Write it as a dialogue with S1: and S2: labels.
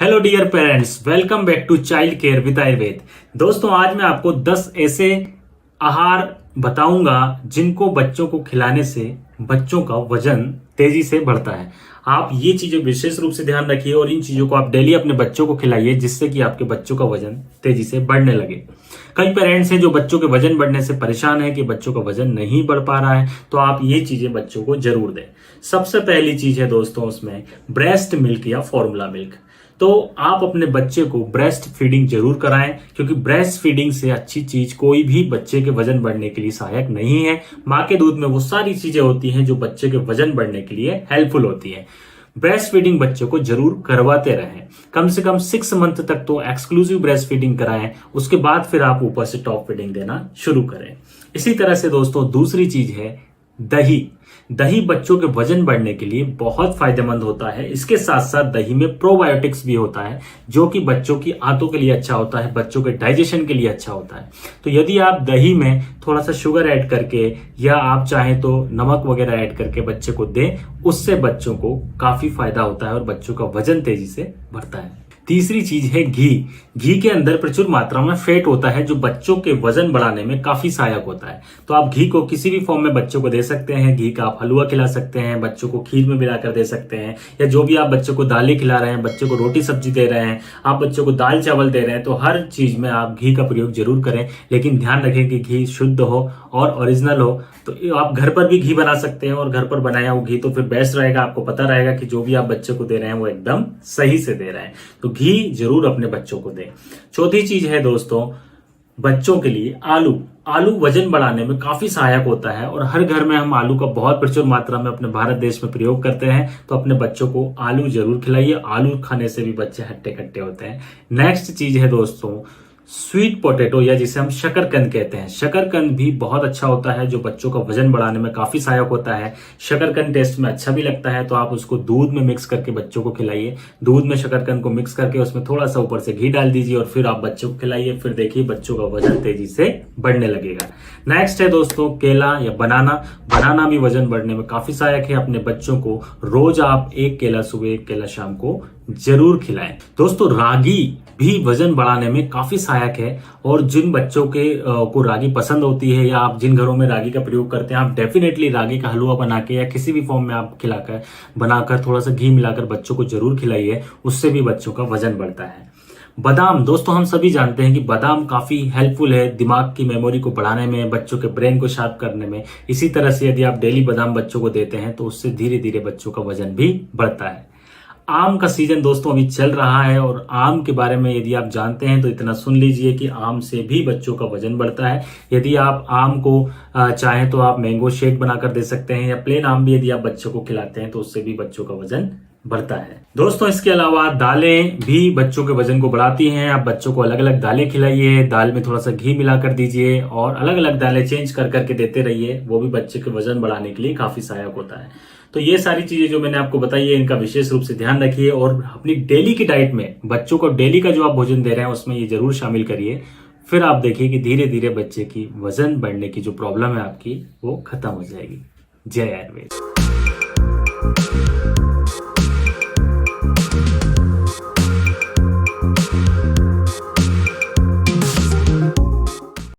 S1: Hello dear parents, welcome back to child care with Ayurveda. दोस्तों, आज मैं आपको 10 ऐसे आहार बताऊंगा जिनको बच्चों को खिलाने से बच्चों का वजन तेजी से बढ़ता है। आप ये चीजें विशेष रूप से ध्यान रखिए और इन चीजों को आप डेली अपने बच्चों को खिलाइए, जिससे कि आपके बच्चों का वजन तेजी से बढ़ने लगे। कई पेरेंट्स हैं जो बच्चों के वजन बढ़ने से परेशान है कि बच्चों का वजन नहीं बढ़ पा रहा है, तो आप ये चीजें बच्चों को जरूर दें। सबसे पहली चीज है दोस्तों उसमें ब्रेस्ट मिल्क या फॉर्मूला मिल्क। तो आप अपने बच्चे को ब्रेस्ट फीडिंग जरूर कराएं, क्योंकि ब्रेस्ट फीडिंग से अच्छी चीज कोई भी बच्चे के वजन बढ़ने के लिए सहायक नहीं है। माँ के दूध में वो सारी चीजें होती हैं जो बच्चे के वजन बढ़ने के लिए हेल्पफुल होती है। ब्रेस्ट फीडिंग बच्चों को जरूर करवाते रहें। कम से कम 6 मंथ तक तो एक्सक्लूसिव ब्रेस्ट फीडिंग कराएं, उसके बाद फिर आप ऊपर से टॉप फीडिंग देना शुरू करें। इसी तरह से दोस्तों दूसरी चीज है दही। दही बच्चों के वजन बढ़ने के लिए बहुत फायदेमंद होता है। इसके साथ साथ दही में प्रोबायोटिक्स भी होता है, जो कि बच्चों की आंतों के लिए अच्छा होता है, बच्चों के डाइजेशन के लिए अच्छा होता है। तो यदि आप दही में थोड़ा सा शुगर ऐड करके या आप चाहें तो नमक वगैरह ऐड करके बच्चे को दें, उससे बच्चों को काफी फायदा होता है और बच्चों का वजन तेजी से बढ़ता है। तीसरी चीज है घी। घी के अंदर प्रचुर मात्रा में फैट होता है, जो बच्चों के वजन बढ़ाने में काफी सहायक होता है। तो आप घी को किसी भी फॉर्म में बच्चों को दे सकते हैं। घी का आप हलवा खिला सकते हैं, बच्चों को खीर में मिलाकर दे सकते हैं, या जो भी आप बच्चों को दालें खिला रहे हैं, बच्चों को रोटी सब्जी दे रहे हैं, आप बच्चों को दाल चावल दे रहे हैं, तो हर चीज में आप घी का प्रयोग जरूर करें। लेकिन ध्यान रखें कि घी शुद्ध हो और ओरिजिनल हो। तो आप घर पर भी घी बना सकते हैं, और घर पर बनाया हुआ घी तो फिर बेस्ट रहेगा। आपको पता रहेगा कि जो भी आप बच्चे को दे रहे हैं वो एकदम सही से दे रहे हैं। तो घी जरूर अपने बच्चों को दें। चौथी चीज है दोस्तों बच्चों के लिए आलू। आलू वजन बढ़ाने में काफी सहायक होता है, और हर घर में हम आलू का बहुत प्रचुर मात्रा में अपने भारत देश में प्रयोग करते हैं। तो अपने बच्चों को आलू जरूर खिलाइए। आलू खाने से भी बच्चे हट्टे कट्टे होते हैं। नेक्स्ट चीज है दोस्तों स्वीट पोटैटो, या जिसे हम शकरकंद कहते हैं। शकरकंद भी बहुत अच्छा होता है, जो बच्चों का वजन बढ़ाने में काफी सहायक होता है। शकरकंद टेस्ट में अच्छा भी लगता है, तो आप उसको दूध में मिक्स करके बच्चों को खिलाइए। दूध में शकरकंद को मिक्स करके उसमें थोड़ा सा ऊपर से घी डाल दीजिए और फिर आप बच्चों को खिलाइए। फिर देखिए बच्चों का वजन तेजी से बढ़ने लगेगा। नेक्स्ट है दोस्तों केला या बनाना। बनाना भी वजन बढ़ने में काफी सहायक है। अपने बच्चों को रोज आप 1 केला सुबह 1 केला शाम को जरूर खिलाएं। दोस्तों रागी भी वजन बढ़ाने में काफी सहायक है, और जिन बच्चों के को रागी पसंद होती है, या आप जिन घरों में रागी का प्रयोग करते हैं, आप डेफिनेटली रागी का हलवा बना के या किसी भी फॉर्म में आप खिलाकर बनाकर थोड़ा सा घी मिलाकर बच्चों को जरूर खिलाइए। उससे भी बच्चों का वजन बढ़ता है। बादाम, दोस्तों हम सभी जानते हैं कि बादाम काफी हेल्पफुल है दिमाग की मेमोरी को बढ़ाने में, बच्चों के ब्रेन को शार्प करने में। इसी तरह से यदि आप डेली बादाम बच्चों को देते हैं तो उससे धीरे धीरे बच्चों का वजन भी बढ़ता है। आम का सीजन दोस्तों अभी चल रहा है, और आम के बारे में यदि आप जानते हैं तो इतना सुन लीजिए कि आम से भी बच्चों का वजन बढ़ता है। यदि आप आम को चाहें तो आप मैंगो शेक बनाकर दे सकते हैं, या प्लेन आम भी यदि आप बच्चों को खिलाते हैं तो उससे भी बच्चों का वजन बढ़ता है। दोस्तों इसके अलावा दालें भी बच्चों के वजन को बढ़ाती हैं। आप बच्चों को अलग अलग दालें खिलाइए, दाल में थोड़ा सा घी मिलाकर दीजिए, और अलग अलग दालें चेंज कर करके देते रहिए। वो भी बच्चे के वजन बढ़ाने के लिए काफी सहायक होता है। तो ये सारी चीजें जो मैंने आपको बताई है, इनका विशेष रूप से ध्यान रखिए, और अपनी डेली की डाइट में बच्चों को डेली का जो आप भोजन दे रहे हैं उसमें ये जरूर शामिल करिए। फिर आप देखिए कि धीरे धीरे बच्चे की वजन बढ़ने की जो प्रॉब्लम है आपकी वो खत्म हो जाएगी। जय आयुर्वेद।